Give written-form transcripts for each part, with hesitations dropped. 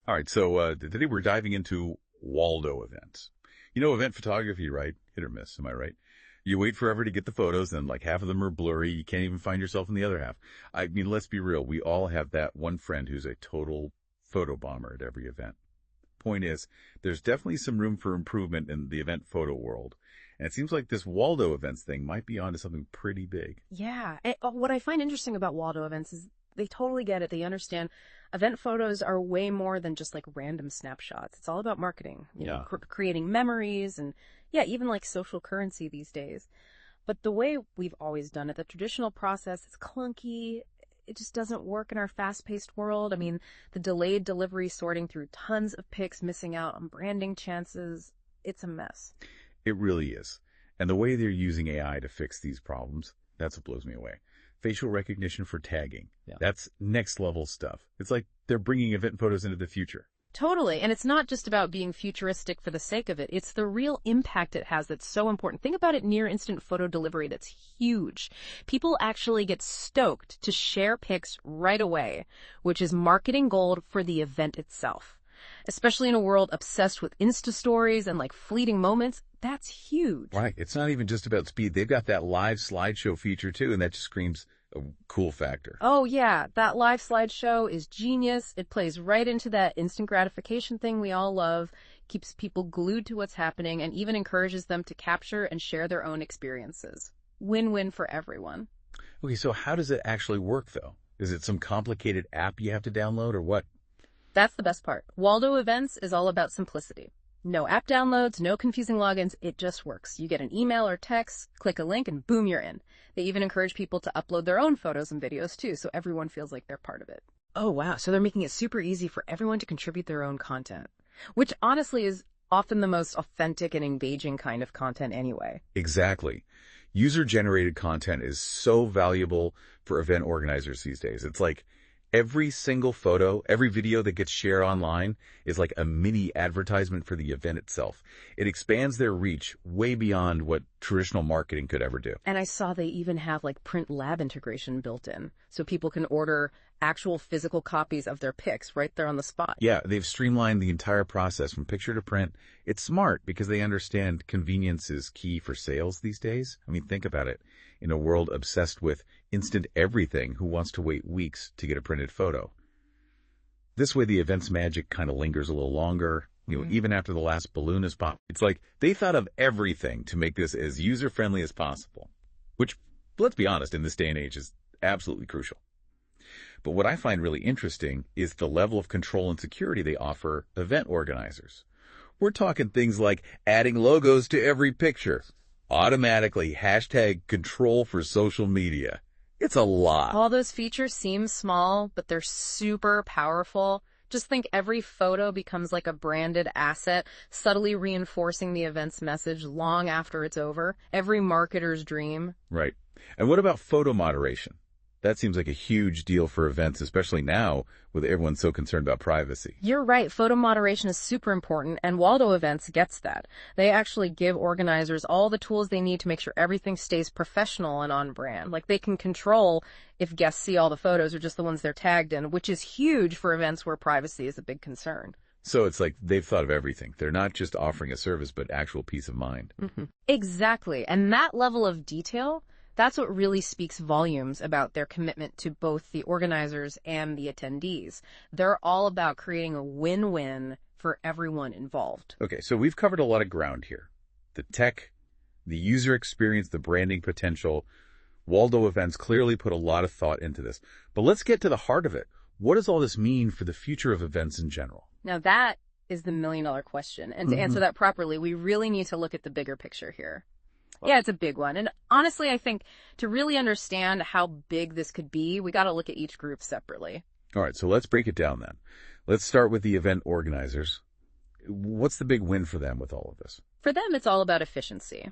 All right, so today we're diving into Waldo events. You know, event photography, right? Hit or miss, am I right? You wait forever to get the photos, and like half of them are blurry. You can't even find yourself in the other half. I mean, let's be real. We all have that one friend who's a total photo bomber at every event. Point is, there's definitely some room for improvement in the event photo world. And it seems like this Waldo events thing might be onto something pretty big. Yeah. What I find interesting about Waldo events is they totally get it. They understand event photos are way more than just like random snapshots. It's all about marketing, you know, creating memories and even like social currency these days. But the way we've always done it, the traditional process, it's clunky. It just doesn't work in our fast-paced world. I mean, the delayed delivery, sorting through tons of pics, missing out on branding chances. It's a mess. It really is. And the way they're using AI to fix these problems, that's what blows me away. Facial recognition for tagging. Yeah. That's next level stuff. It's like they're bringing event photos into the future. Totally. And it's not just about being futuristic for the sake of it. It's the real impact it has that's so important. Think about it, near instant photo delivery. That's huge. People actually get stoked to share pics right away, which is marketing gold for the event itself. Especially in a world obsessed with Insta stories and like fleeting moments, that's huge. Right. It's not even just about speed. They've got that live slideshow feature too, and that just screams a cool factor. Oh yeah, that live slideshow is genius. It plays right into that instant gratification thing we all love, keeps people glued to what's happening, and even encourages them to capture and share their own experiences. Win-win for everyone. Okay, so how does it actually work though? Is it some complicated app you have to download or what? That's the best part. Waldo Events is all about simplicity. No app downloads, no confusing logins. It just works. You get an email or text, click a link, and boom, you're in. They even encourage people to upload their own photos and videos too, so everyone feels like they're part of it. Oh, wow. So they're making it super easy for everyone to contribute their own content, which honestly is often the most authentic and engaging kind of content anyway. Exactly. User-generated content is so valuable for event organizers these days. It's like every single photo, every video that gets shared online is like a mini advertisement for the event itself. It expands their reach way beyond what traditional marketing could ever do. And I saw they even have like print lab integration built in, so people can order actual physical copies of their pics right there on the spot. Yeah, they've streamlined the entire process from picture to print. It's smart because they understand convenience is key for sales these days. I mean, think about it. In a world obsessed with instant everything, who wants to wait weeks to get a printed photo? This way, the event's magic kind of lingers a little longer, even after the last balloon is popped. It's like they thought of everything to make this as user-friendly as possible, which, let's be honest, in this day and age is absolutely crucial. But what I find really interesting is the level of control and security they offer event organizers. We're talking things like adding logos to every picture, automatically hashtag control for social media. It's a lot. All those features seem small, but they're super powerful. Just think every photo becomes like a branded asset, subtly reinforcing the event's message long after it's over. Every marketer's dream. Right. And what about photo moderation? That seems like a huge deal for events, especially now with everyone so concerned about privacy. You're right. Photo moderation is super important, and Waldo Events gets that. They actually give organizers all the tools they need to make sure everything stays professional and on brand. Like they can control if guests see all the photos or just the ones they're tagged in, which is huge for events where privacy is a big concern. So it's like they've thought of everything. They're not just offering a service, but actual peace of mind. Mm-hmm. Exactly. And that level of detail, that's what really speaks volumes about their commitment to both the organizers and the attendees. They're all about creating a win-win for everyone involved. Okay, so we've covered a lot of ground here. The tech, the user experience, the branding potential. Waldo Events clearly put a lot of thought into this. But let's get to the heart of it. What does all this mean for the future of events in general? Now that is the million-dollar question. And to answer that properly, we really need to look at the bigger picture here. Yeah, it's a big one. And honestly, I think to really understand how big this could be, we got to look at each group separately. All right, so let's break it down then. Let's start with the event organizers. What's the big win for them with all of this? For them, it's all about efficiency.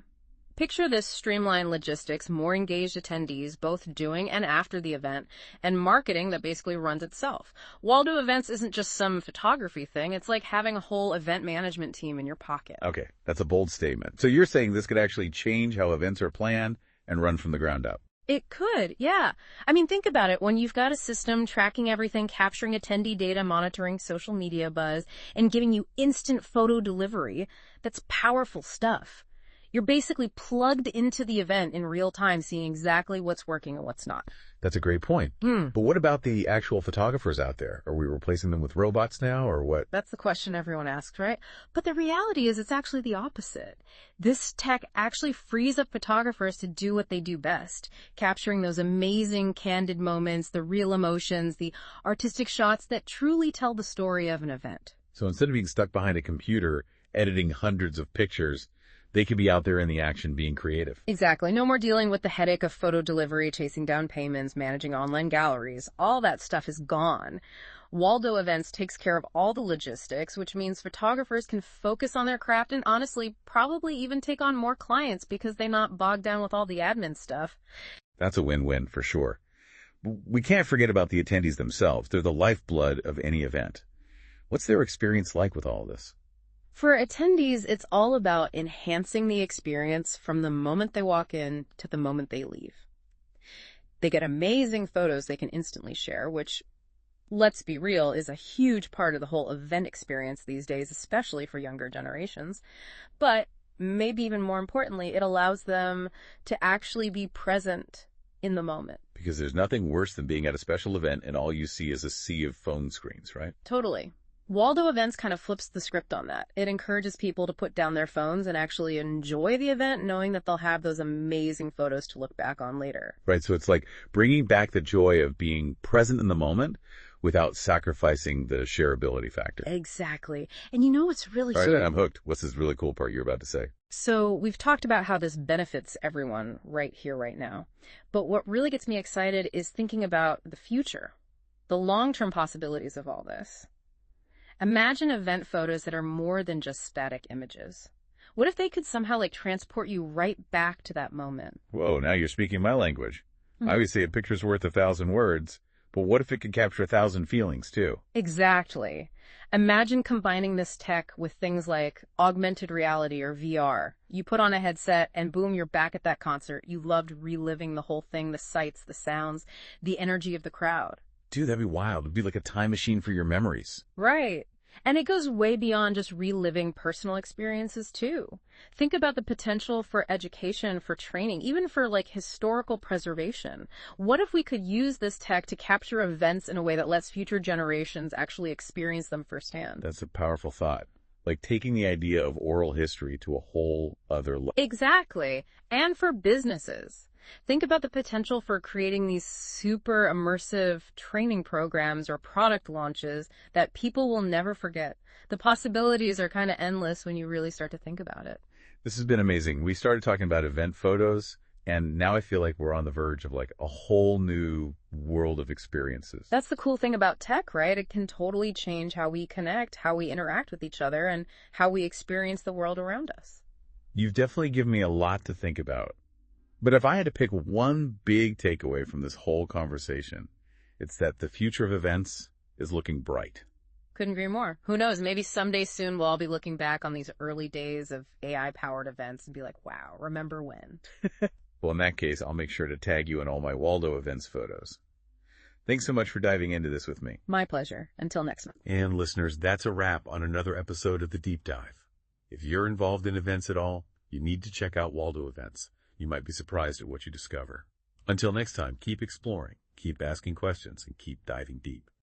Picture this: streamlined logistics, more engaged attendees, both doing and after the event, and marketing that basically runs itself. Waldo Events isn't just some photography thing. It's like having a whole event management team in your pocket. Okay, that's a bold statement. So you're saying this could actually change how events are planned and run from the ground up? It could, yeah. I mean, think about it. When you've got a system tracking everything, capturing attendee data, monitoring social media buzz, and giving you instant photo delivery, that's powerful stuff. You're basically plugged into the event in real time, seeing exactly what's working and what's not. That's a great point. But what about the actual photographers out there? Are we replacing them with robots now, or what? That's the question everyone asks, right? But the reality is it's actually the opposite. This tech actually frees up photographers to do what they do best, capturing those amazing candid moments, the real emotions, the artistic shots that truly tell the story of an event. So instead of being stuck behind a computer, editing hundreds of pictures, they could be out there in the action being creative. Exactly. No more dealing with the headache of photo delivery, chasing down payments, managing online galleries. All that stuff is gone. Waldo Events takes care of all the logistics, which means photographers can focus on their craft and honestly probably even take on more clients because they're not bogged down with all the admin stuff. That's a win-win for sure. We can't forget about the attendees themselves. They're the lifeblood of any event. What's their experience like with all of this? For attendees, it's all about enhancing the experience from the moment they walk in to the moment they leave. They get amazing photos they can instantly share, which, let's be real, is a huge part of the whole event experience these days, especially for younger generations. But maybe even more importantly, it allows them to actually be present in the moment. Because there's nothing worse than being at a special event and all you see is a sea of phone screens, right? Totally. Waldo Events kind of flips the script on that. It encourages people to put down their phones and actually enjoy the event, knowing that they'll have those amazing photos to look back on later. Right, so it's like bringing back the joy of being present in the moment without sacrificing the shareability factor. Exactly. And you know what's really... All right, I'm hooked. What's this really cool part you're about to say? So we've talked about how this benefits everyone right here, right now. But what really gets me excited is thinking about the future, the long-term possibilities of all this. Imagine event photos that are more than just static images. What if they could somehow transport you right back to that moment? Whoa, now you're speaking my language. I always say a picture's worth 1,000 words, but what if it could capture 1,000 feelings too? Exactly. Imagine combining this tech with things like augmented reality or VR. You put on a headset and boom, you're back at that concert. You loved reliving the whole thing, the sights, the sounds, the energy of the crowd. Dude, that'd be wild. It'd be like a time machine for your memories. Right. And it goes way beyond just reliving personal experiences, too. Think about the potential for education, for training, even for historical preservation. What if we could use this tech to capture events in a way that lets future generations actually experience them firsthand? That's a powerful thought. Like taking the idea of oral history to a whole other level. Exactly. And for businesses. Think about the potential for creating these super immersive training programs or product launches that people will never forget. The possibilities are kind of endless when you really start to think about it. This has been amazing. We started talking about event photos, and now I feel like we're on the verge of a whole new world of experiences. That's the cool thing about tech, right? It can totally change how we connect, how we interact with each other, and how we experience the world around us. You've definitely given me a lot to think about. But if I had to pick one big takeaway from this whole conversation, it's that the future of events is looking bright. Couldn't agree more. Who knows? Maybe someday soon we'll all be looking back on these early days of AI-powered events and be like, wow, remember when? Well, in that case, I'll make sure to tag you in all my Waldo Events photos. Thanks so much for diving into this with me. My pleasure. Until next month. And listeners, that's a wrap on another episode of The Deep Dive. If you're involved in events at all, you need to check out Waldo Events. You might be surprised at what you discover. Until next time, keep exploring, keep asking questions, and keep diving deep.